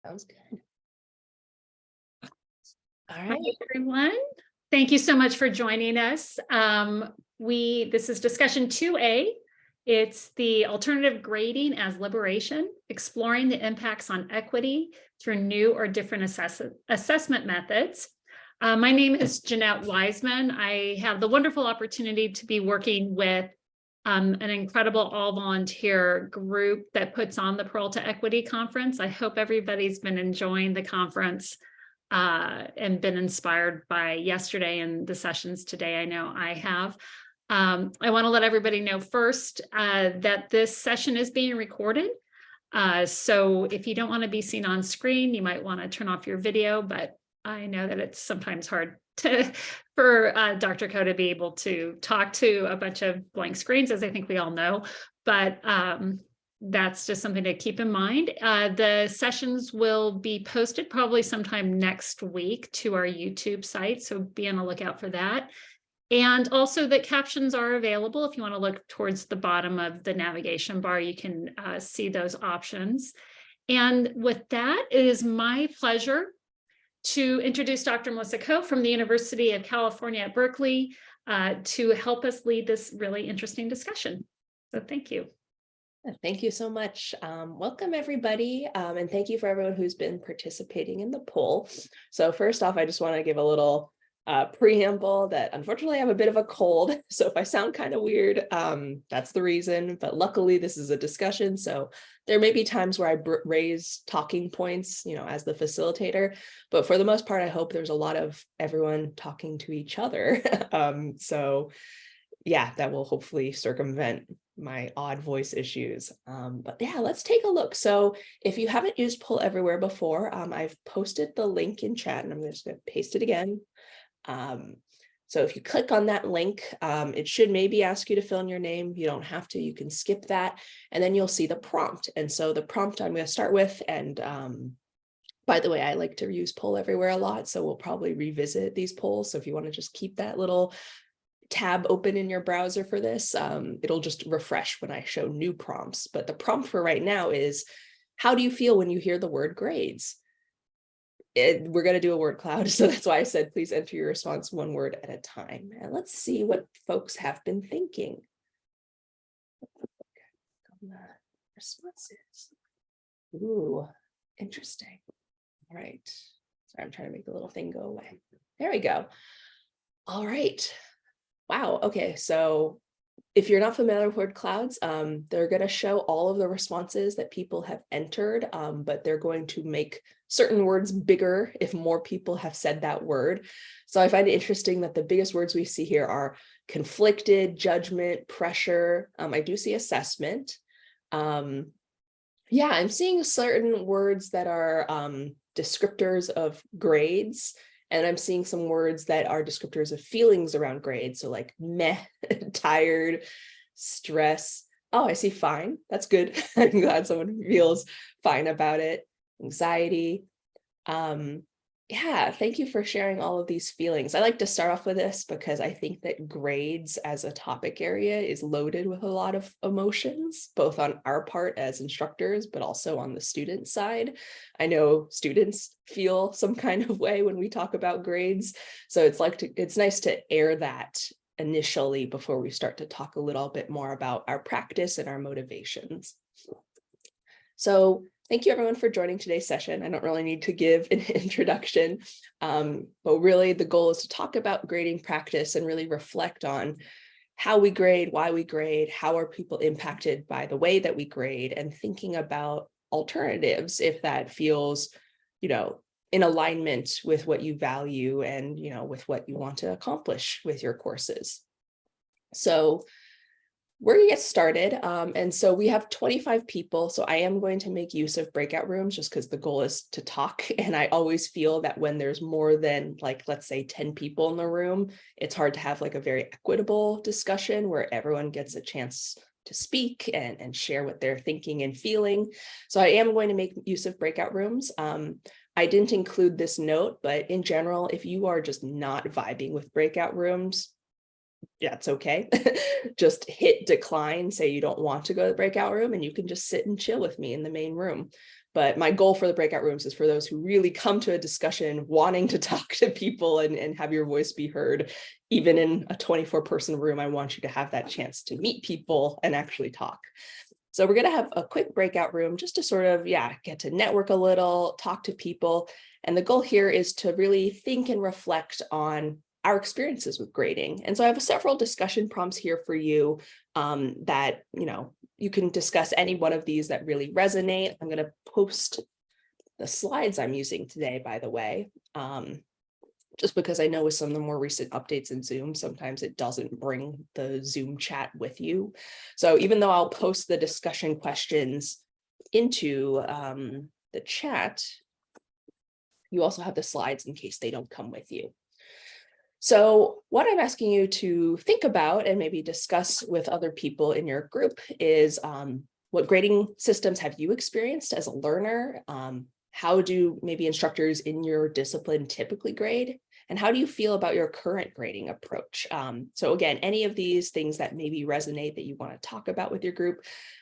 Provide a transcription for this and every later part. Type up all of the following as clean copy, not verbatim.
Sounds good. All Hi, right. everyone. Thank you so much for joining us. This is discussion 2A. It's the alternative grading as liberation, exploring the impacts on equity through new or different assessment methods. My name is Jeanette Wiseman. I have the wonderful opportunity to be working with an incredible all-volunteer group that puts on the Peralta Equity Conference. I hope everybody's been enjoying the conference and been inspired by yesterday and the sessions today. I know I have. I want to let everybody know first that this session is being recorded. So if you don't want to be seen on screen, you might want to turn off your video, but I know that it's sometimes hard for Dr. Ko to be able to talk to a bunch of blank screens, as I think we all know, but that's just something to keep in mind. The sessions will be posted probably sometime next week to our YouTube site, so be on the lookout for that. And also that captions are available. If you want to look towards the bottom of the navigation bar, you can see those options. And with that, it is my pleasure to introduce Dr. Melissa Ko from the University of California at Berkeley to help us lead this really interesting discussion. So thank you. Thank you so much. Welcome, everybody. And thank you for everyone who's been participating in the poll. So first off, I just want to give a little preamble that unfortunately I have a bit of a cold. So if I sound kind of weird, that's the reason. But luckily, this is a discussion. So there may be times where I raise talking points, as the facilitator. But for the most part, I hope there's a lot of everyone talking to each other. So yeah, that will hopefully circumvent my odd voice issues. But yeah, let's take a look. So if you haven't used Poll Everywhere before, I've posted the link in chat and I'm just going to paste it again. So if you click on that link, it should maybe ask you to fill in your name. You don't have to, you can skip that. And then you'll see the prompt. And so the prompt I'm going to start with, and by the way, I like to use Poll Everywhere a lot, so we'll probably revisit these polls. So if you want to just keep that little tab open in your browser for this, it'll just refresh when I show new prompts. But the prompt for right now is, how do you feel when you hear the word grades? We're going to do a word cloud, so that's why I said please enter your response one word at a time. And let's see what folks have been thinking. Responses. Ooh, interesting. All right. Sorry, I'm trying to make the little thing go away. There we go. All right. Wow. Okay. So if you're not familiar with word clouds, they're going to show all of the responses that people have entered, but they're going to make certain words bigger if more people have said that word. So I find it interesting that the biggest words we see here are conflicted, judgment, pressure. I do see assessment. Yeah, I'm seeing certain words that are descriptors of grades. And I'm seeing some words that are descriptors of feelings around grades. So like meh, tired, stress. Oh, I see fine. That's good. I'm glad someone feels fine about it. Anxiety. Yeah, thank you for sharing all of these feelings. I like to start off with this because I think that grades as a topic area is loaded with a lot of emotions, both on our part as instructors, but also on the student side. I know students feel some kind of way when we talk about grades. So it's nice to air that initially before we start to talk a little bit more about our practice and our motivations. So thank you everyone for joining today's session. I don't really need to give an introduction, but really the goal is to talk about grading practice and really reflect on how we grade, why we grade, how are people impacted by the way that we grade, and thinking about alternatives if that feels, in alignment with what you value and, with what you want to accomplish with your courses. So we're going to get started. And so we have 25 people. So I am going to make use of breakout rooms just because the goal is to talk. And I always feel that when there's more than let's say 10 people in the room, it's hard to have a very equitable discussion where everyone gets a chance to speak and share what they're thinking and feeling. So I am going to make use of breakout rooms. I didn't include this note, but in general, if you are just not vibing with breakout rooms, yeah, it's okay. Just hit decline, say you don't want to go to the breakout room, and you can just sit and chill with me in the main room. But my goal for the breakout rooms is for those who really come to a discussion wanting to talk to people and have your voice be heard. Even in a 24-person room, I want you to have that chance to meet people and actually talk. So we're going to have a quick breakout room just to sort of, get to network a little, talk to people. And the goal here is to really think and reflect on our experiences with grading. And so I have several discussion prompts here for you that, you can discuss any one of these that really resonate. I'm going to post the slides I'm using today, by the way, just because I know with some of the more recent updates in Zoom, sometimes it doesn't bring the Zoom chat with you. So even though I'll post the discussion questions into the chat, you also have the slides in case they don't come with you. So what I'm asking you to think about and maybe discuss with other people in your group is what grading systems have you experienced as a learner? How do maybe instructors in your discipline typically grade? And how do you feel about your current grading approach? So again, any of these things that maybe resonate that you want to talk about with your group,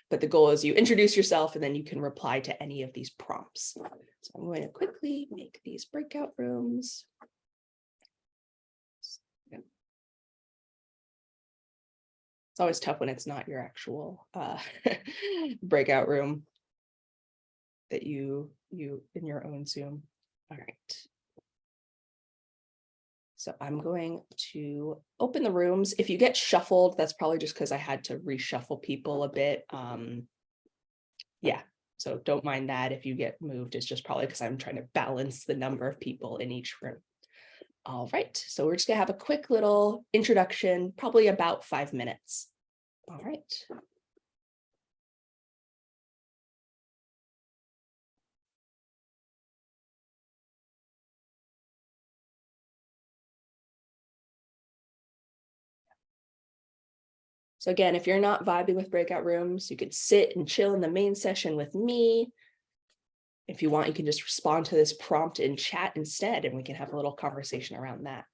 but the goal is you introduce yourself and then you can reply to any of these prompts. So I'm going to quickly make these breakout rooms. It's always tough when it's not your actual breakout room that you in your own Zoom. All right. So I'm going to open the rooms. If you get shuffled, that's probably just because I had to reshuffle people a bit. So don't mind that. If you get moved, it's just probably because I'm trying to balance the number of people in each room. All right, so we're just gonna have a quick little introduction, probably about 5 minutes. All right. So again, if you're not vibing with breakout rooms, you could sit and chill in the main session with me. If you want, you can just respond to this prompt in chat instead, and we can have a little conversation around that.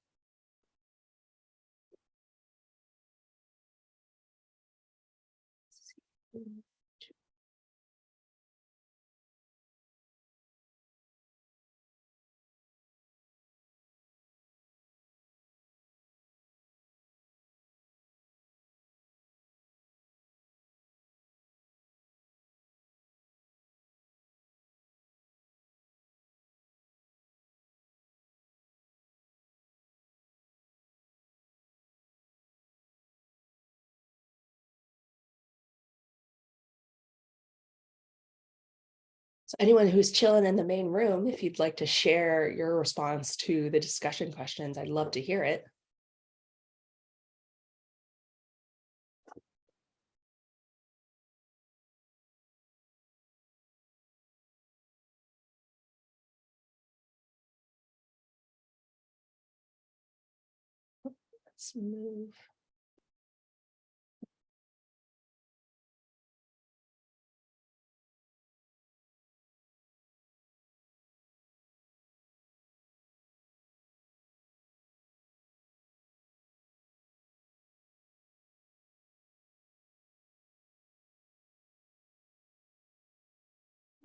So anyone who's chilling in the main room, if you'd like to share your response to the discussion questions, I'd love to hear it. Let's move.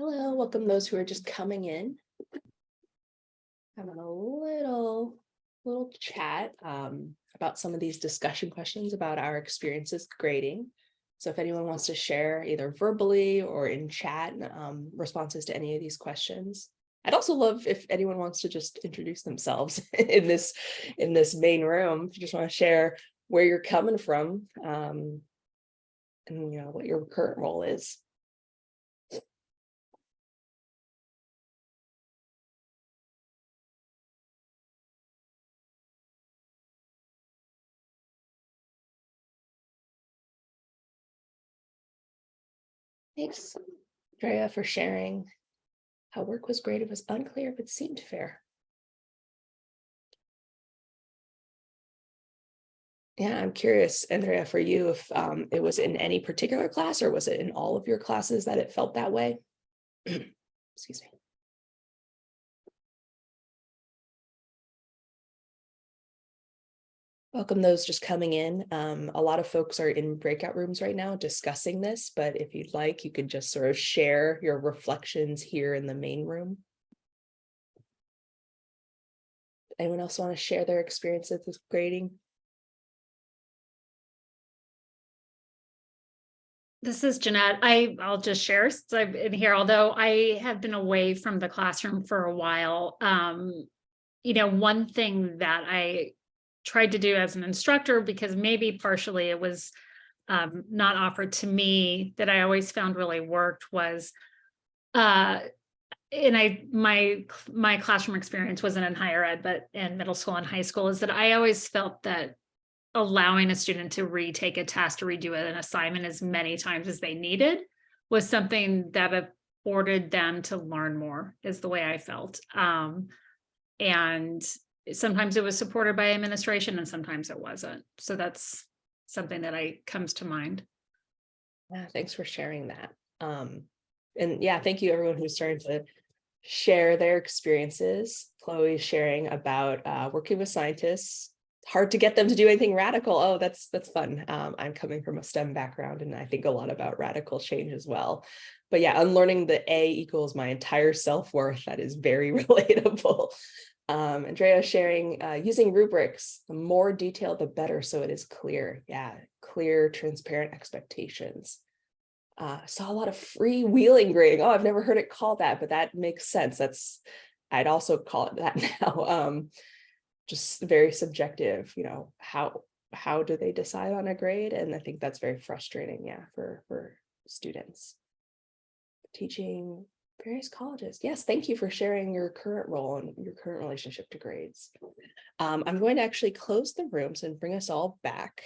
Hello, welcome those who are just coming in. Having a little chat about some of these discussion questions about our experiences grading. So if anyone wants to share either verbally or in chat responses to any of these questions. I'd also love if anyone wants to just introduce themselves in this main room. If you just want to share where you're coming from and what your current role is. Thanks, Andrea, for sharing. How work was graded was unclear, but seemed fair. Yeah, I'm curious, Andrea, for you, if it was in any particular class or was it in all of your classes that it felt that way? Excuse me. Welcome those just coming in. A lot of folks are in breakout rooms right now discussing this, but if you'd like, you could just sort of share your reflections here in the main room. Anyone else want to share their experiences with grading? This is Jeanette. I'll just share since I've been here, although I have been away from the classroom for a while. One thing that I tried to do as an instructor, because maybe partially it was not offered to me, that I always found really worked was, my classroom experience wasn't in higher ed, but in middle school and high school, is that I always felt that allowing a student to retake a test or redo an assignment as many times as they needed was something that afforded them to learn more, is the way I felt. And sometimes it was supported by administration and sometimes it wasn't. So that's something that comes to mind. Yeah, thanks for sharing that. And yeah, thank you everyone who's starting to share their experiences. Chloe's sharing about working with scientists. Hard to get them to do anything radical. Oh, that's fun. I'm coming from a STEM background and I think a lot about radical change as well. But yeah, unlearning the A equals my entire self-worth, that is very relatable. Andrea sharing using rubrics, the more detail, the better, so it is clear. Yeah, clear, transparent expectations. Saw a lot of freewheeling grading. Oh, I've never heard it called that, but that makes sense. I'd also call it that now. Just very subjective, how do they decide on a grade? And I think that's very frustrating, yeah, for students. Teaching various colleges. Yes, thank you for sharing your current role and your current relationship to grades. I'm going to actually close the rooms and bring us all back.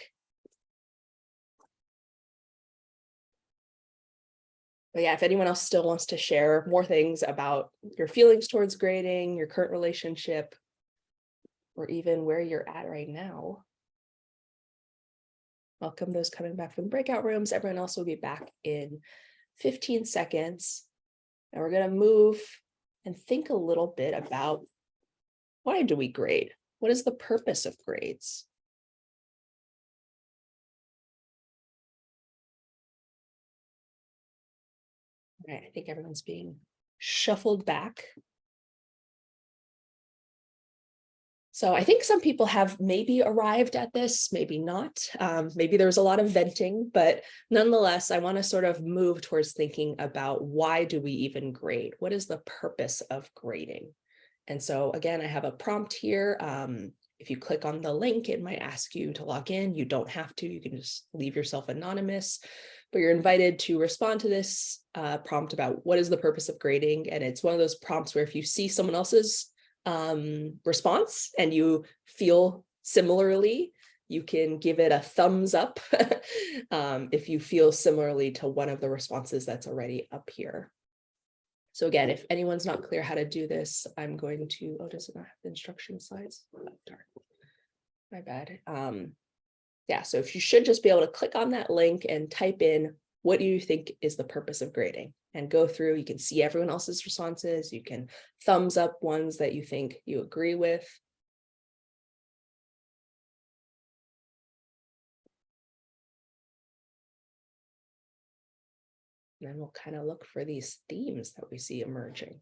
But yeah, if anyone else still wants to share more things about your feelings towards grading, your current relationship, or even where you're at right now, welcome those coming back from the breakout rooms. Everyone else will be back in 15 seconds. And we're going to move and think a little bit about, why do we grade? What is the purpose of grades? All right, I think everyone's being shuffled back. So I think some people have maybe arrived at this, maybe not. Maybe there was a lot of venting, but nonetheless, I want to sort of move towards thinking about, why do we even grade? What is the purpose of grading? And so again, I have a prompt here. If you click on the link, it might ask you to log in. You don't have to, you can just leave yourself anonymous, but you're invited to respond to this prompt about what is the purpose of grading. And it's one of those prompts where if you see someone else's response and you feel similarly, you can give it a thumbs up if you feel similarly to one of the responses that's already up here. So again, if anyone's not clear how to do this, I'm going to, oh, does it not have the instruction slides? Oh, darn, my bad. Yeah, so if you should just be able to click on that link and type in, what do you think is the purpose of grading? And go through, you can see everyone else's responses. You can thumbs up ones that you think you agree with. And then we'll kind of look for these themes that we see emerging.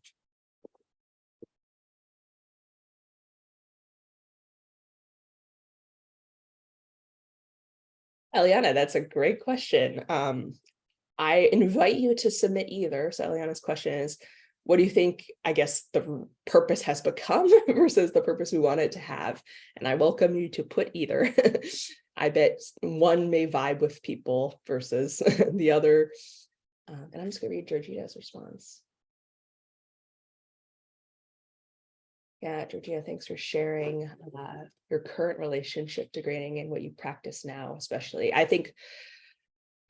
Eliana, that's a great question. I invite you to submit either. So Eliana's question is, what do you think, I guess, the purpose has become versus the purpose we want it to have? And I welcome you to put either. I bet one may vibe with people versus the other. And I'm just going to read Georgina's response. Yeah, Georgina, thanks for sharing your current relationship to grading and what you practice now, especially.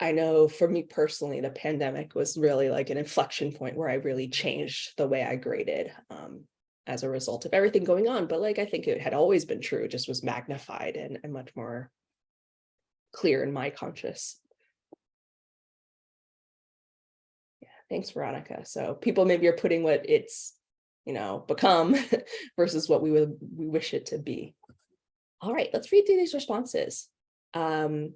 I know for me personally, the pandemic was really like an inflection point where I really changed the way I graded as a result of everything going on. But like, I think it had always been true, it just was magnified and much more clear in my conscious. Yeah, thanks, Veronica. So people maybe are putting what it's become versus what we wish it to be. All right, let's read through these responses. So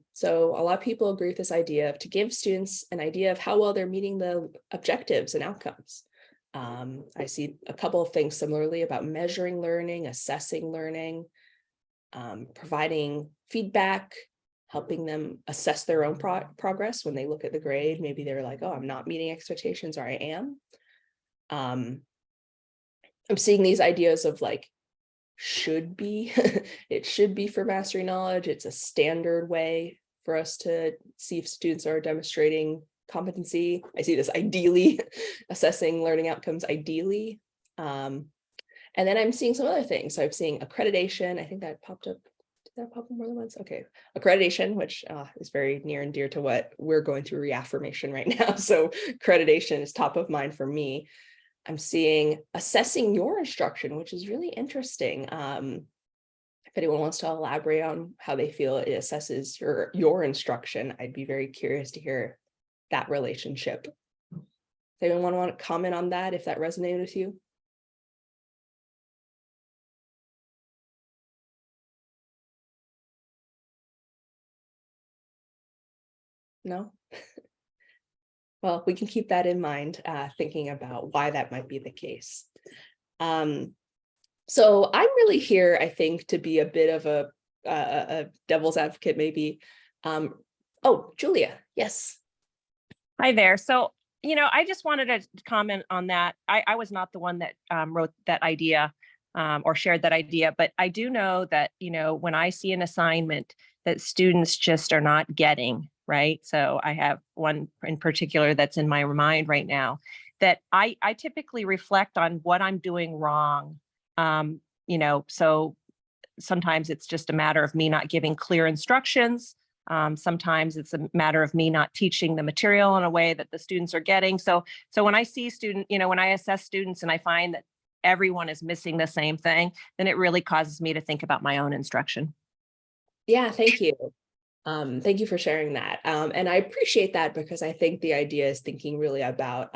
a lot of people agree with this idea of to give students an idea of how well they're meeting the objectives and outcomes. I see a couple of things similarly about measuring learning, assessing learning, providing feedback, helping them assess their own progress when they look at the grade. Maybe they're like, oh, I'm not meeting expectations, or I am. I'm seeing these ideas of like, should be, it should be for mastery knowledge. It's a standard way for us to see if students are demonstrating competency. I see this ideally, assessing learning outcomes ideally. And then I'm seeing some other things. So I'm seeing accreditation. I think that popped up. Did that pop up more than once? Okay. Accreditation, which is very near and dear to what we're going through reaffirmation right now. So accreditation is top of mind for me. I'm seeing assessing your instruction, which is really interesting. If anyone wants to elaborate on how they feel it assesses your instruction, I'd be very curious to hear that relationship. Does anyone want to comment on that if that resonated with you? No? Well, we can keep that in mind, thinking about why that might be the case. So I'm really here, I think, to be a bit of a devil's advocate, maybe. Oh, Julia, yes. Hi there. So, I just wanted to comment on that. I was not the one that wrote that idea or shared that idea, but I do know that, when I see an assignment that students just are not getting, right? So I have one in particular that's in my mind right now that I typically reflect on what I'm doing wrong. So sometimes it's just a matter of me not giving clear instructions. Sometimes it's a matter of me not teaching the material in a way that the students are getting. So when I see when I assess students and I find that everyone is missing the same thing, then it really causes me to think about my own instruction. Yeah, thank you. Thank you for sharing that. And I appreciate that because I think the idea is thinking really about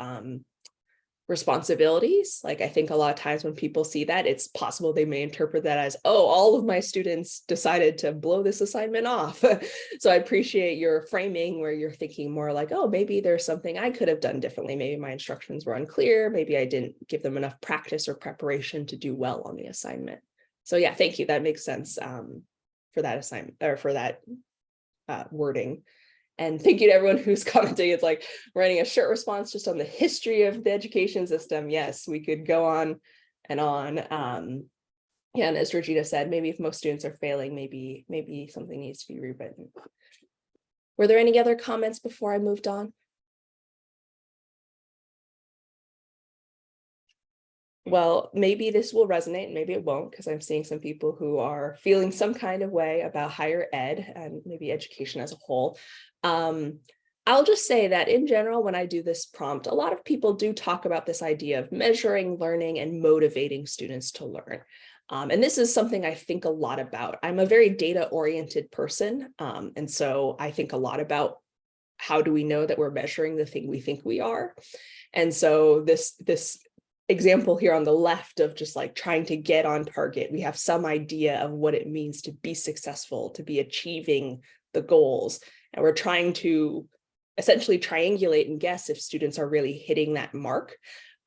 responsibilities. Like, I think a lot of times when people see that, it's possible they may interpret that as, oh, all of my students decided to blow this assignment off. So I appreciate your framing where you're thinking more like, oh, maybe there's something I could have done differently. Maybe my instructions were unclear. Maybe I didn't give them enough practice or preparation to do well on the assignment. So yeah, thank you. That makes sense for that assignment or for that wording. And thank you to everyone who's commenting. It's like writing a short response just on the history of the education system. Yes, we could go on and on. Yeah, and as Georgina said, maybe if most students are failing, maybe something needs to be rewritten. Were there any other comments before I moved on? Well, maybe this will resonate, maybe it won't, because I'm seeing some people who are feeling some kind of way about higher ed and maybe education as a whole. I'll just say that in general, when I do this prompt, a lot of people do talk about this idea of measuring learning and motivating students to learn. And this is something I think a lot about. I'm a very data-oriented person, and so I think a lot about how do we know that we're measuring the thing we think we are. And so this example here on the left of just like trying to get on target, we have some idea of what it means to be successful, to be achieving the goals. And we're trying to essentially triangulate and guess if students are really hitting that mark.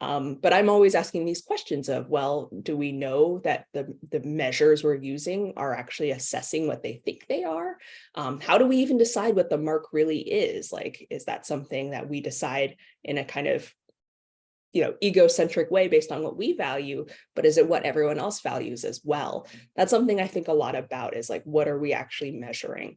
But I'm always asking these questions of, well, do we know that the measures we're using are actually assessing what they think they are? How do we even decide what the mark really is? Like, is that something that we decide in a kind of egocentric way based on what we value, but is it what everyone else values as well? That's something I think a lot about, is like, what are we actually measuring?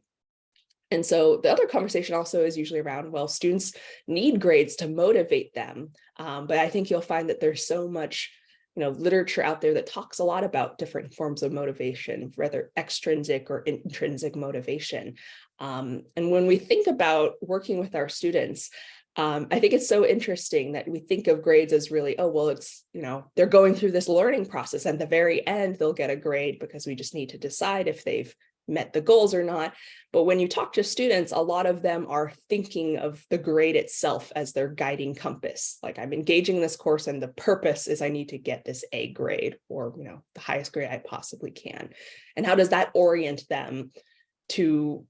And so the other conversation also is usually around, well, students need grades to motivate them. But I think you'll find that there's so much literature out there that talks a lot about different forms of motivation, whether extrinsic or intrinsic motivation. And when we think about working with our students, I think it's so interesting that we think of grades as really, oh, well, it's, they're going through this learning process. And at the very end, they'll get a grade because we just need to decide if they've met the goals or not. But when you talk to students, a lot of them are thinking of the grade itself as their guiding compass. Like, I'm engaging in this course and the purpose is I need to get this A grade, or, you know, the highest grade I possibly can. And how does that orient them to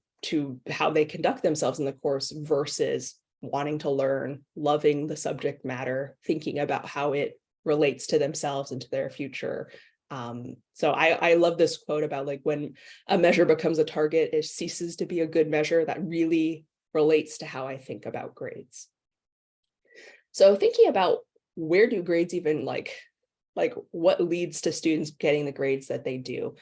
how they conduct themselves in the course versus wanting to learn, loving the subject matter, thinking about how it relates to themselves and to their future. So I love this quote about, like, when a measure becomes a target, it ceases to be a good measure. That really relates to how I think about grades. So thinking about, where do grades even like what leads to students getting the grades that they do?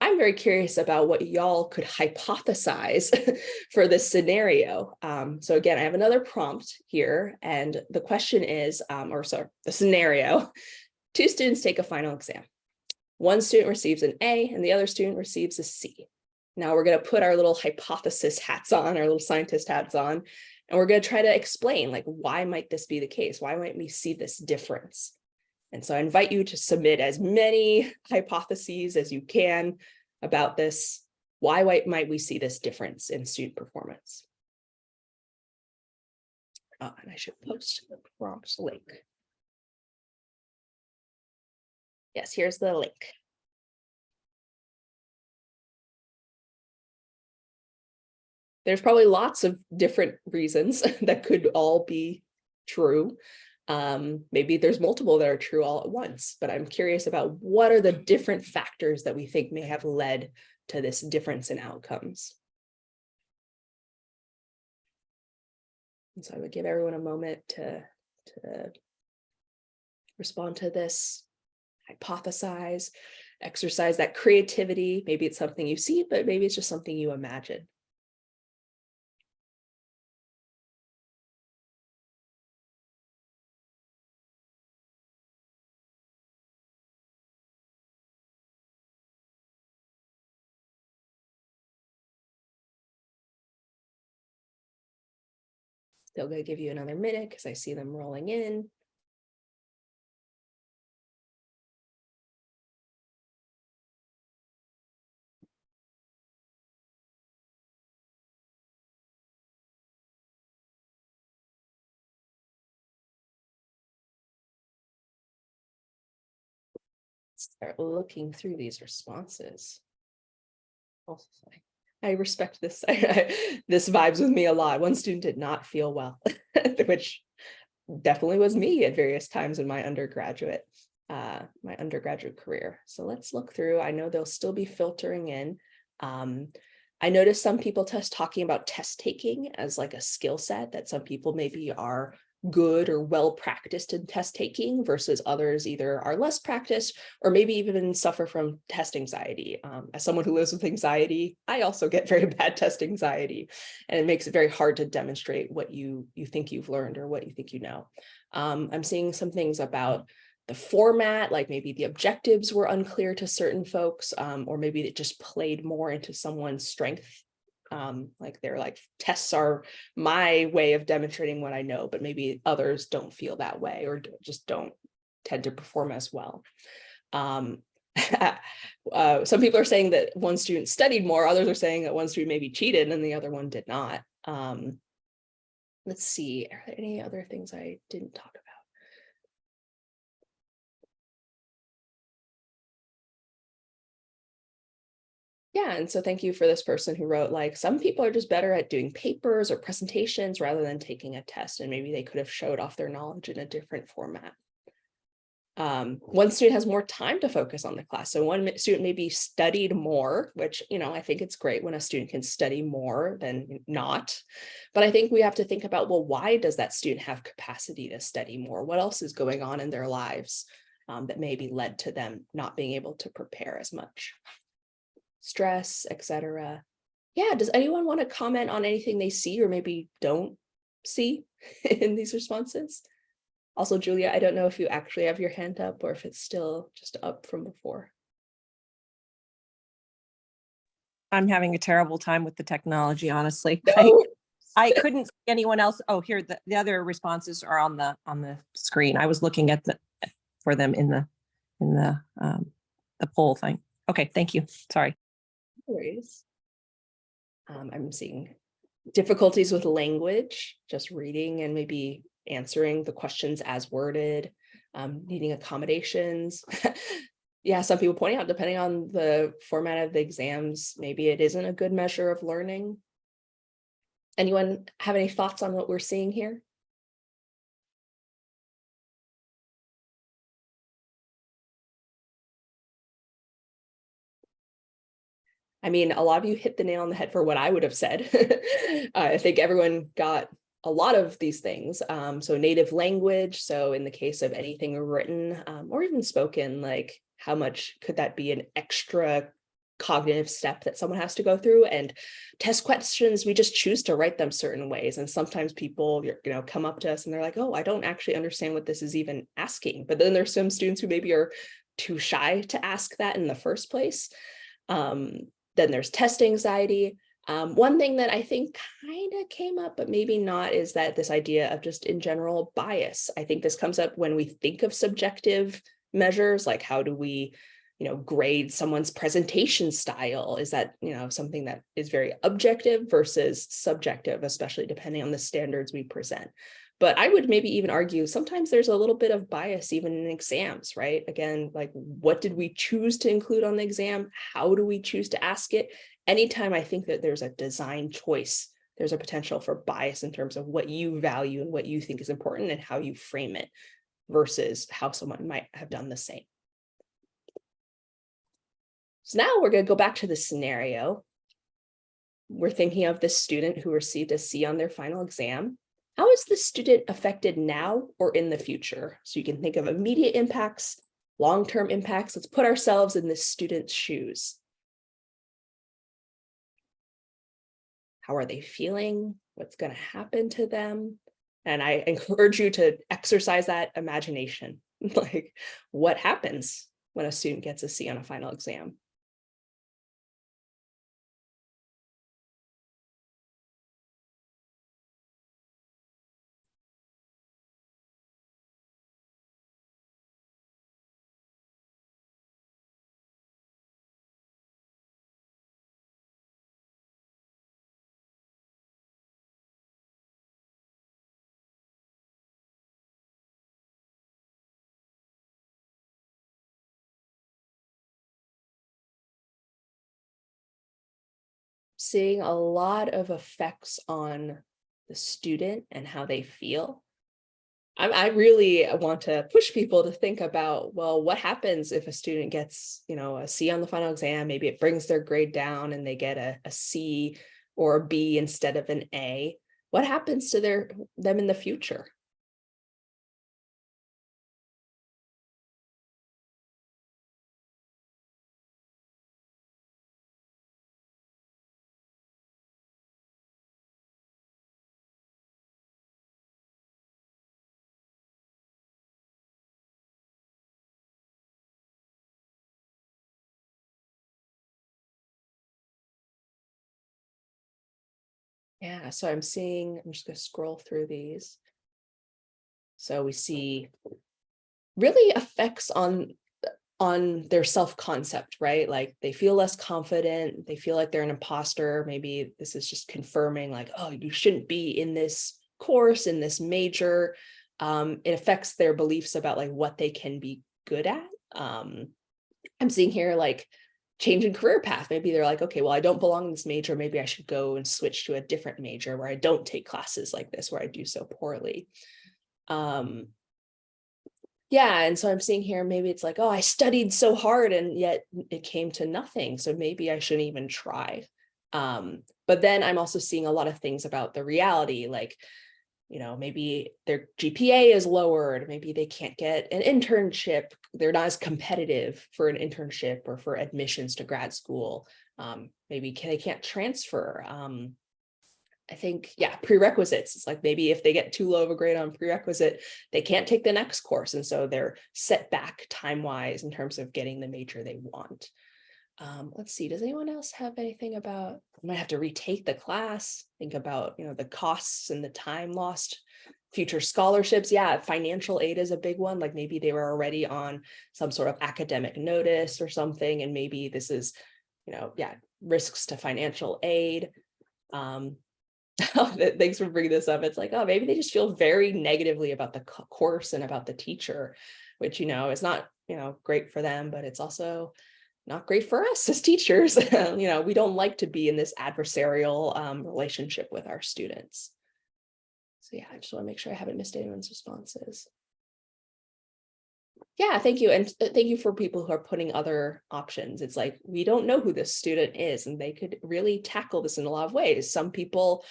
I'm very curious about what y'all could hypothesize for this scenario. So again, I have another prompt here, and the question is, the scenario: 2 students take a final exam. 1 student receives an A and the other student receives a C. Now we're going to put our little hypothesis hats on, our little scientist hats on, and we're going to try to explain, like, why might this be the case? Why might we see this difference? And so I invite you to submit as many hypotheses as you can about this. Why might we see this difference in student performance? And I should post the prompt link. Yes, here's the link. There's probably lots of different reasons that could all be true. Maybe there's multiple that are true all at once, but I'm curious about what are the different factors that we think may have led to this difference in outcomes. And so I would give everyone a moment to respond to this, hypothesize, exercise that creativity. Maybe it's something you see, but maybe it's just something you imagine. Still going to give you another minute because I see them rolling in. Start looking through these responses. I respect this. This vibes with me a lot. 1 student did not feel well, which definitely was me at various times in my undergraduate career. So let's look through. I know they'll still be filtering in. I noticed some people talking about test taking as like a skill set, that some people maybe are good or well practiced in test taking versus others either are less practiced or maybe even suffer from test anxiety. As someone who lives with anxiety, I also get very bad test anxiety, and it makes it very hard to demonstrate what you think you've learned or what you think you know. I'm seeing some things about the format, like maybe the objectives were unclear to certain folks, or maybe it just played more into someone's strength. Like they're like, tests are my way of demonstrating what I know, but maybe others don't feel that way or just don't tend to perform as well. Some people are saying that 1 student studied more, others are saying that 1 student maybe cheated and the other one did not. Let's see, are there any other things I didn't talk about? Yeah, and so thank you for this person who wrote, like, some people are just better at doing papers or presentations rather than taking a test, and maybe they could have showed off their knowledge in a different format. 1 student has more time to focus on the class. So 1 student maybe studied more, which, you know, I think it's great when a student can study more than not. But I think we have to think about, well, why does that student have capacity to study more? What else is going on in their lives that maybe led to them not being able to prepare as much? Stress, etc. Yeah, does anyone want to comment on anything they see or maybe don't see in these responses? Also, Julia, I don't know if you actually have your hand up or if it's still just up from before. I'm having a terrible time with the technology, honestly. No. I couldn't see anyone else. Oh, here, the other responses are on the screen. I was looking at for them in the poll thing. Okay, thank you. Sorry. No worries. I'm seeing difficulties with language, just reading and maybe answering the questions as worded, needing accommodations. Yeah, some people pointing out, depending on the format of the exams, maybe it isn't a good measure of learning. Anyone have any thoughts on what we're seeing here? I mean, a lot of you hit the nail on the head for what I would have said. I think everyone got a lot of these things. So native language. So in the case of anything written or even spoken, like how much could that be an extra cognitive step that someone has to go through? And test questions, we just choose to write them certain ways. And sometimes people, come up to us and they're like, oh, I don't actually understand what this is even asking. But then there's some students who maybe are too shy to ask that in the first place. Then there's test anxiety. One thing that I think kind of came up, but maybe not, is that this idea of just in general bias. I think this comes up when we think of subjective measures, like how do we, grade someone's presentation style? Is that, something that is very objective versus subjective, especially depending on the standards we present. But I would maybe even argue sometimes there's a little bit of bias even in exams, right? Again, like what did we choose to include on the exam? How do we choose to ask it? Anytime I think that there's a design choice, there's a potential for bias in terms of what you value and what you think is important and how you frame it versus how someone might have done the same. So now we're going to go back to the scenario. We're thinking of this student who received a C on their final exam. How is the student affected now or in the future? So you can think of immediate impacts, long-term impacts. Let's put ourselves in this student's shoes. How are they feeling? What's going to happen to them? And I encourage you to exercise that imagination. Like, what happens when a student gets a C on a final exam? Seeing a lot of effects on the student and how they feel. I really want to push people to think about, well, what happens if a student gets, a C on the final exam? Maybe it brings their grade down and they get a C or a B instead of an A. What happens to them in the future? Yeah, so I'm just going to scroll through these. So we see really effects on their self-concept, right? Like they feel less confident, they feel like they're an imposter. Maybe this is just confirming like, oh, you shouldn't be in this course, in this major. It affects their beliefs about like what they can be good at. I'm seeing here like change in career path. Maybe they're like, okay, well, I don't belong in this major. Maybe I should go and switch to a different major where I don't take classes like this, where I do so poorly. Yeah, and so I'm seeing here, maybe it's like, oh, I studied so hard and yet it came to nothing. So maybe I shouldn't even try. But then I'm also seeing a lot of things about the reality, like, maybe their GPA is lowered, maybe they can't get an internship, they're not as competitive for an internship or for admissions to grad school. Maybe they can't transfer. I think, yeah, prerequisites. It's like maybe if they get too low of a grade on prerequisite, they can't take the next course. And so they're set back time-wise in terms of getting the major they want. Let's see, does anyone else have anything about, I might have to retake the class, think about, the costs and the time lost, future scholarships. Yeah, financial aid is a big one. Like maybe they were already on some sort of academic notice or something. And maybe this is, risks to financial aid. Thanks for bringing this up. It's like, oh, maybe they just feel very negatively about the course and about the teacher, which, is not, great for them, but it's also not great for us as teachers. We don't like to be in this adversarial relationship with our students. So yeah, I just want to make sure I haven't missed anyone's responses. Yeah, thank you. And thank you for people who are putting other options. It's like, we don't know who this student is, and they could really tackle this in a lot of ways. Some people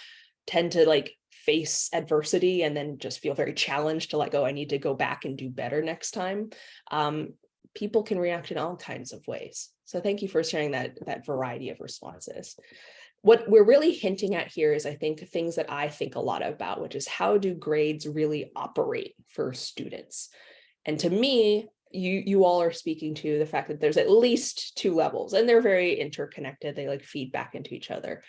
tend to like face adversity and then just feel very challenged to like, oh, I need to go back and do better next time. People can react in all kinds of ways. So thank you for sharing that variety of responses. What we're really hinting at here is, I think, things that I think a lot about, which is how do grades really operate for students? And to me, you all are speaking to the fact that there's at least two levels, and they're very interconnected. They like feed back into each other.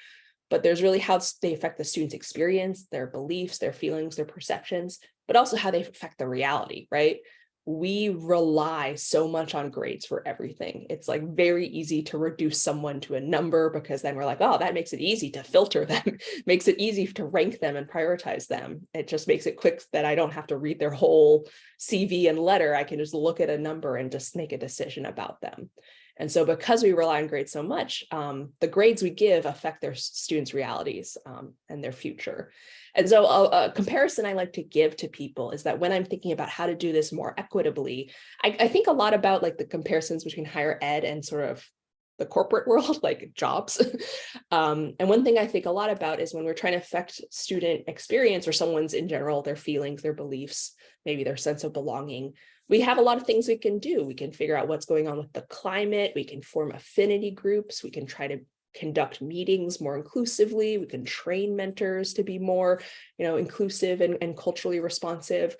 But there's really how they affect the student's experience, their beliefs, their feelings, their perceptions, but also how they affect the reality, right? We rely so much on grades for everything. It's like very easy to reduce someone to a number, because then we're like, oh, that makes it easy to filter them, makes it easy to rank them and prioritize them. It just makes it quick that I don't have to read their whole CV and letter. I can just look at a number and just make a decision about them. And so because we rely on grades so much, the grades we give affect their students' realities and their future. And so a comparison I like to give to people is that when I'm thinking about how to do this more equitably, I think a lot about like the comparisons between higher ed and sort of the corporate world, like jobs. And one thing I think a lot about is when we're trying to affect student experience, or someone's in general, their feelings, their beliefs, maybe their sense of belonging, we have a lot of things we can do. We can figure out what's going on with the climate. We can form affinity groups. We can try to conduct meetings more inclusively. We can train mentors to be more, inclusive and culturally responsive.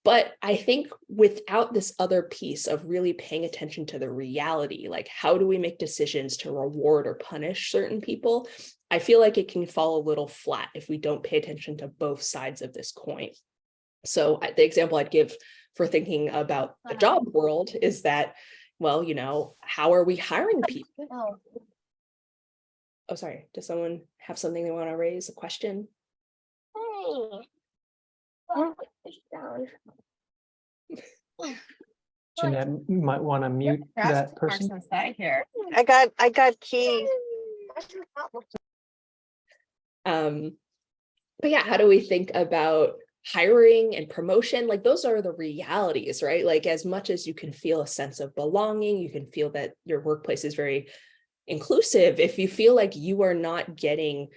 But I think without this other piece of really paying attention to the reality, like how do we make decisions to reward or punish certain people, I feel like it can fall a little flat if we don't pay attention to both sides of this coin. So the example I'd give for thinking about the job world is that, well, how are we hiring people? Oh, sorry. Does someone have something they want to raise? A question? Jeanette, you might want to mute that person. Here. I got keys. But yeah, how do we think about hiring and promotion? Like those are the realities, right? Like as much as you can feel a sense of belonging, you can feel that your workplace is very inclusive. If you feel like you are not getting,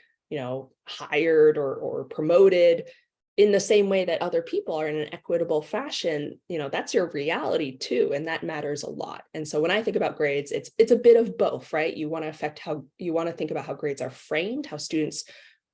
hired or promoted in the same way that other people are in an equitable fashion, that's your reality too. And that matters a lot. And so when I think about grades, it's a bit of both, right? You want to think about how grades are framed, how students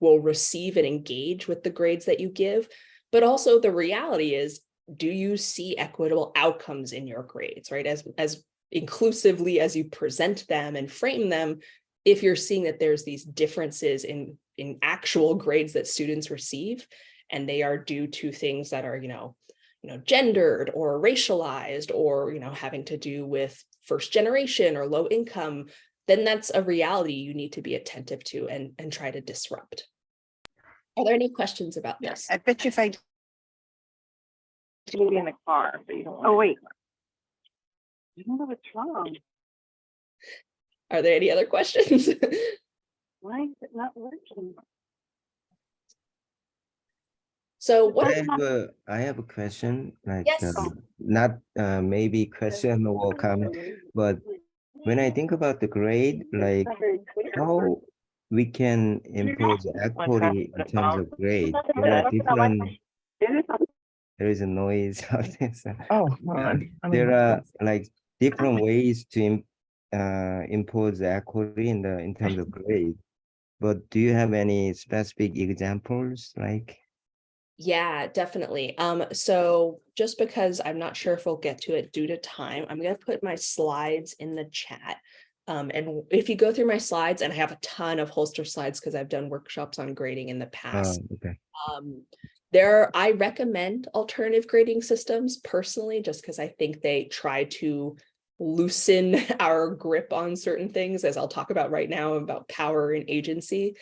will receive and engage with the grades that you give. But also the reality is, do you see equitable outcomes in your grades, right? As inclusively as you present them and frame them, if you're seeing that there's these differences in actual grades that students receive, and they are due to things that are, gendered or racialized or, having to do with first generation or low income, then that's a reality you need to be attentive to and try to disrupt. Are there any questions about this? I bet you if I Maybe in the car, but you don't want. oh wait. I don't know what's wrong. Are there any other questions? Why is it not working? So what I have a question, like Yes. not maybe question or comment, but when I think about the grade, like how we can impose equity in terms of grade. There are different, there is a noise out there. So, Oh, hold on. there are like different ways to impose equity in terms of grade. But do you have any specific examples like? Yeah, definitely. So just because I'm not sure if we'll get to it due to time, I'm going to put my slides in the chat. And if you go through my slides, and I have a ton of Holster slides because I've done workshops on grading in the past. Okay. I recommend alternative grading systems personally, just because I think they try to loosen our grip on certain things, as I'll talk about right now, about power and agency.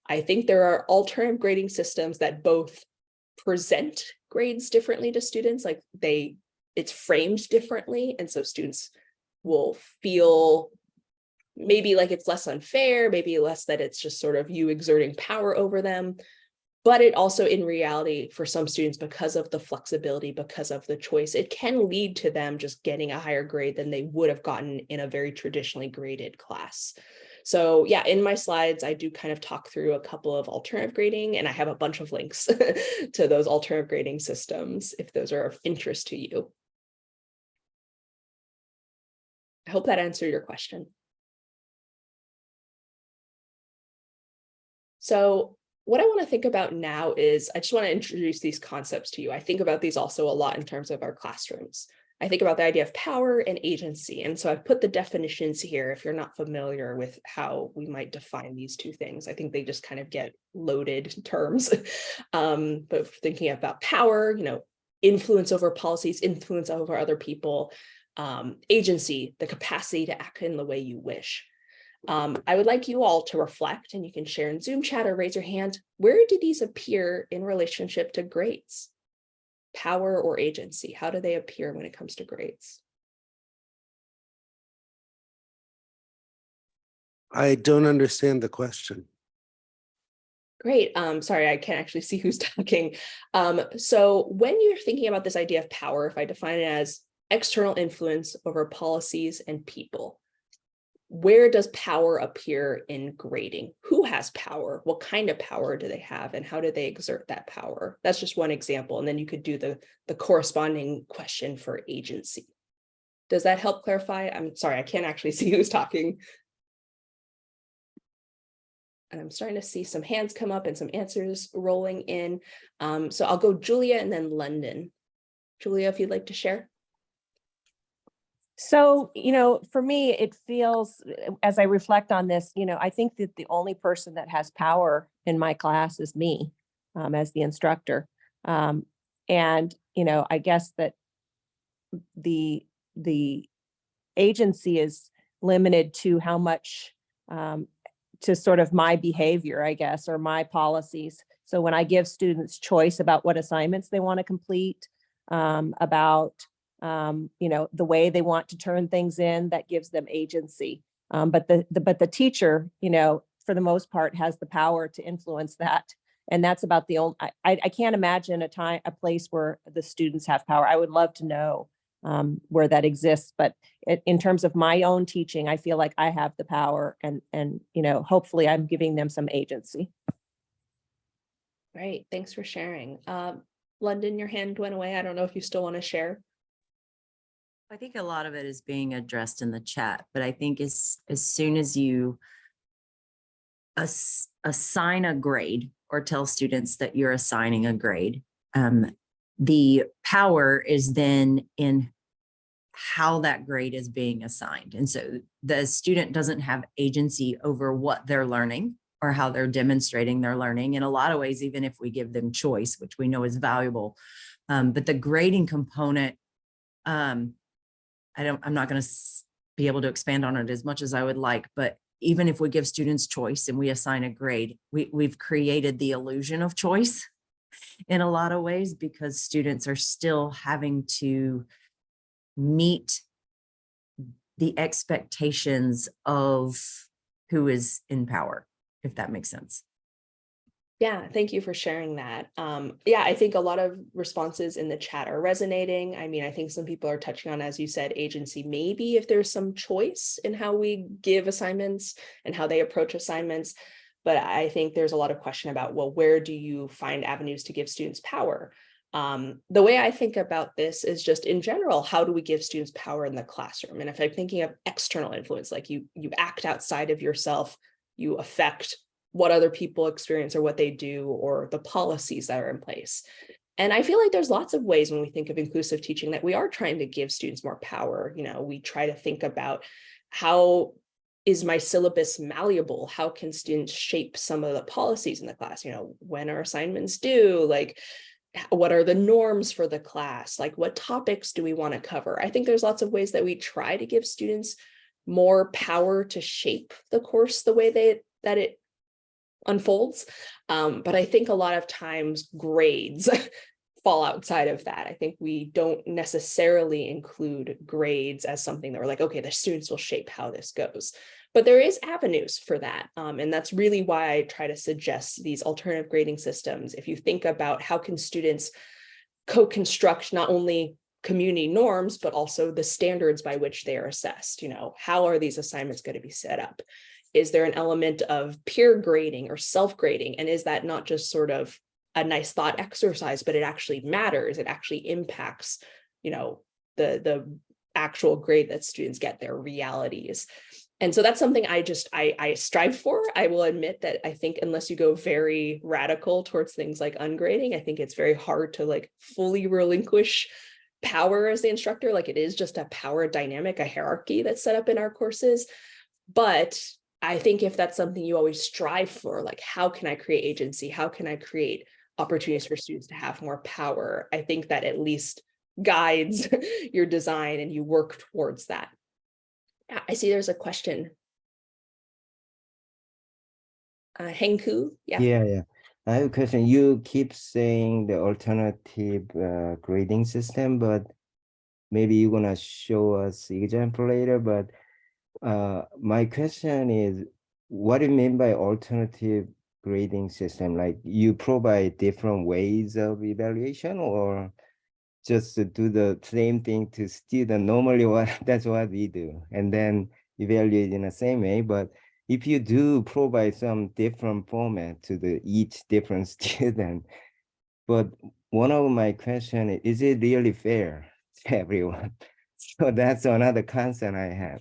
I think there are alternative grading systems that both present grades differently to students, like it's framed differently, and so students will feel maybe like it's less unfair, maybe less that it's just sort of you exerting power over them. But it also, in reality, for some students, because of the flexibility, because of the choice, it can lead to them just getting a higher grade than they would have gotten in a very traditionally graded class. So yeah, in my slides, I do kind of talk through a couple of alternative grading, and I have a bunch of links to those alternative grading systems if those are of interest to you. I hope that answered your question. So what I want to think about now is I just want to introduce these concepts to you. I think about these also a lot in terms of our classrooms. I think about the idea of power and agency. And so I've put the definitions here if you're not familiar with how we might define these two things. I think they just kind of get loaded terms. But thinking about power, influence over policies, influence over other people, agency, the capacity to act in the way you wish. I would like you all to reflect, and you can share in Zoom chat or raise your hand. Where do these appear in relationship to grades? Power or agency? How do they appear when it comes to grades? I don't understand the question. Great. Sorry, I can't actually see who's talking. So when you're thinking about this idea of power, if I define it as external influence over policies and people, where does power appear in grading? Who has power? What kind of power do they have? And how do they exert that power? That's just one example. And then you could do the corresponding question for agency. Does that help clarify? I'm sorry, I can't actually see who's talking. And I'm starting to see some hands come up and some answers rolling in. So I'll go Julia and then London. Julia, if you'd like to share. So, for me, it feels, as I reflect on this, I think that the only person that has power in my class is me, as the instructor. And, I guess that the agency is limited to how much, to sort of my behavior, I guess, or my policies. So when I give students choice about what assignments they want to complete, about the way they want to turn things in, that gives them agency. But the teacher, for the most part, has the power to influence that. And that's about the only, I can't imagine a place where the students have power. I would love to know where that exists. But in terms of my own teaching, I feel like I have the power, and hopefully I'm giving them some agency. Great, thanks for sharing. London, your hand went away. I don't know if you still want to share. I think a lot of it is being addressed in the chat, but I think as soon as you assign a grade or tell students that you're assigning a grade, the power is then in how that grade is being assigned. And so the student doesn't have agency over what they're learning or how they're demonstrating their learning. In a lot of ways, even if we give them choice, which we know is valuable, but the grading component, I'm not going to be able to expand on it as much as I would like, but even if we give students choice and we assign a grade, we've created the illusion of choice in a lot of ways, because students are still having to meet the expectations of who is in power, if that makes sense. Yeah, thank you for sharing that. Yeah, I think a lot of responses in the chat are resonating. I mean, I think some people are touching on, as you said, agency, maybe if there's some choice in how we give assignments and how they approach assignments. But I think there's a lot of question about, well, where do you find avenues to give students power? The way I think about this is just in general, how do we give students power in the classroom? And if I'm thinking of external influence, like you act outside of yourself, you affect what other people experience or what they do, or the policies that are in place. And I feel like there's lots of ways when we think of inclusive teaching that we are trying to give students more power. We try to think about, how is my syllabus malleable? How can students shape some of the policies in the class? When are assignments due? Like, what are the norms for the class? Like, what topics do we want to cover? I think there's lots of ways that we try to give students more power to shape the course the way that it unfolds. But I think a lot of times grades fall outside of that. I think we don't necessarily include grades as something that we're like, okay, the students will shape how this goes. But there is avenues for that. And that's really why I try to suggest these alternative grading systems. If you think about how can students co-construct not only community norms, but also the standards by which they are assessed. You know, how are these assignments going to be set up? Is there an element of peer grading or self-grading? And is that not just sort of a nice thought exercise, but it actually matters? It actually impacts, you know, the actual grade that students get, their realities. And so that's something I strive for. I will admit that I think unless you go very radical towards things like ungrading, I think it's very hard to like fully relinquish power as the instructor. Like it is just a power dynamic, a hierarchy that's set up in our courses. But I think if that's something you always strive for, like how can I create agency? How can I create opportunities for students to have more power? I think that at least guides your design and you work towards that. Yeah, I see there's a question. Henku, yeah. Yeah. I have a question. You keep saying the alternative grading system, but maybe you're gonna show us example later. But my question is, what do you mean by alternative grading system? Like you provide different ways of evaluation, or just to do the same thing to student? Normally that's what we do, and then evaluate in the same way. But if you do provide some different format to the each different student, but one of my question is it really fair to everyone? So that's another concern I have.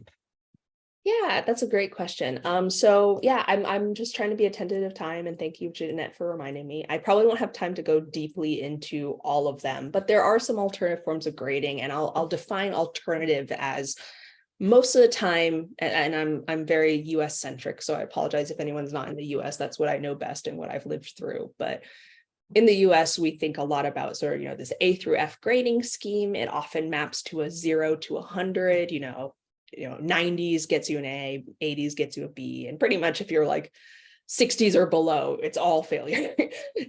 Yeah, that's a great question. So yeah, I'm just trying to be attentive of time, and thank you, Jeanette, for reminding me. I probably won't have time to go deeply into all of them, but there are some alternative forms of grading, and I'll define alternative as most of the time, and I'm very US centric, so I apologize if anyone's not in the US. That's what I know best and what I've lived through. But in the US, we think a lot about sort of, you know, this A through F grading scheme. It often maps to a 0 to 100, you know, 90s gets you an A, 80s gets you a B. And pretty much if you're like 60s or below, it's all failure.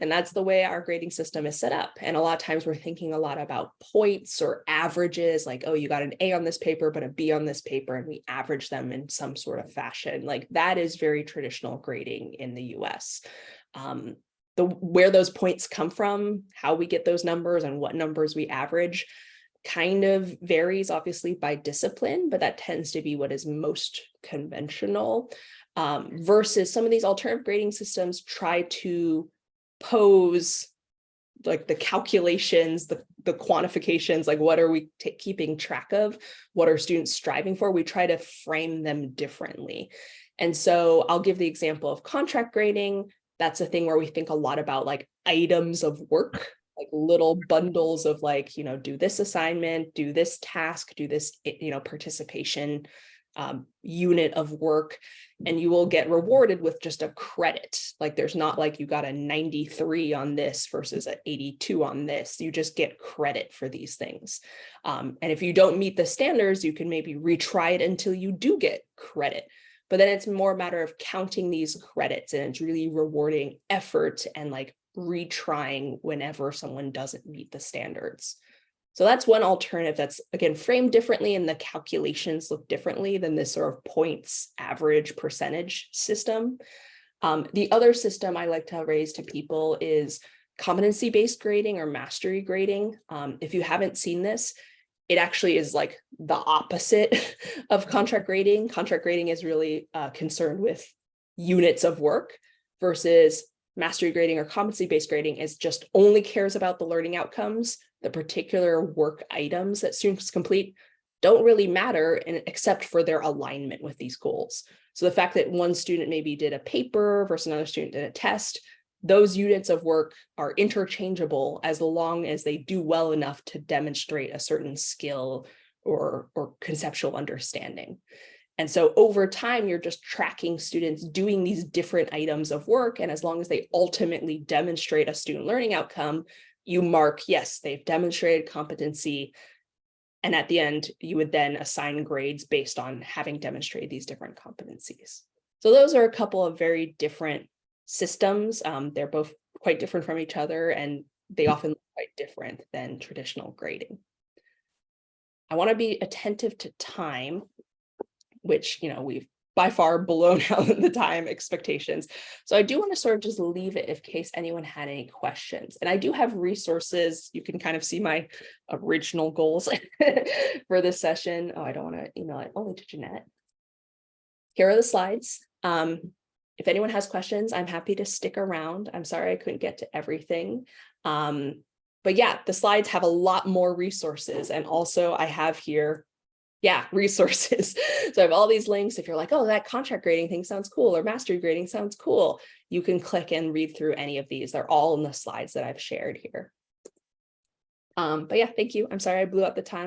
And that's the way our grading system is set up. And a lot of times we're thinking a lot about points or averages, like, oh, you got an A on this paper, but a B on this paper, and we average them in some sort of fashion. Like that is very traditional grading in the US. Where those points come from, how we get those numbers and what numbers we average kind of varies obviously by discipline, but that tends to be what is most conventional, versus some of these alternative grading systems try to pose like the calculations, the quantifications, like what are we keeping track of? What are students striving for? We try to frame them differently. And so I'll give the example of contract grading. That's a thing where we think a lot about like items of work, like little bundles of like, you know, do this assignment, do this task, do this, you know, participation unit of work, and you will get rewarded with just a credit. Like there's not like you got a 93 on this versus an 82 on this. You just get credit for these things. And if you don't meet the standards, you can maybe retry it until you do get credit. But then it's more a matter of counting these credits, and it's really rewarding effort and like retrying whenever someone doesn't meet the standards. So that's one alternative that's, again, framed differently, and the calculations look differently than this sort of points average percentage system. The other system I like to raise to people is competency-based grading or mastery grading. If you haven't seen this, it actually is like the opposite of contract grading. Contract grading is really concerned with units of work, versus mastery grading or competency-based grading is just only cares about the learning outcomes. The particular work items that students complete don't really matter except for their alignment with these goals. So the fact that one student maybe did a paper versus another student did a test, those units of work are interchangeable as long as they do well enough to demonstrate a certain skill or conceptual understanding. And so over time, you're just tracking students doing these different items of work. And as long as they ultimately demonstrate a student learning outcome, you mark, yes, they've demonstrated competency. And at the end, you would then assign grades based on having demonstrated these different competencies. So those are a couple of very different systems. They're both quite different from each other, and they often look quite different than traditional grading. I want to be attentive to time, which, we've by far blown out the time expectations. So I do want to sort of just leave it in case anyone had any questions. And I do have resources. You can kind of see my original goals for this session. Oh, I don't want to email it only to Jeanette. Here are the slides. If anyone has questions, I'm happy to stick around. I'm sorry I couldn't get to everything. But yeah, the slides have a lot more resources. And also I have here, resources. So I have all these links. If you're like, oh, that contract grading thing sounds cool, or mastery grading sounds cool, you can click and read through any of these. They're all in the slides that I've shared here. But yeah, thank you. I'm sorry I blew up the time.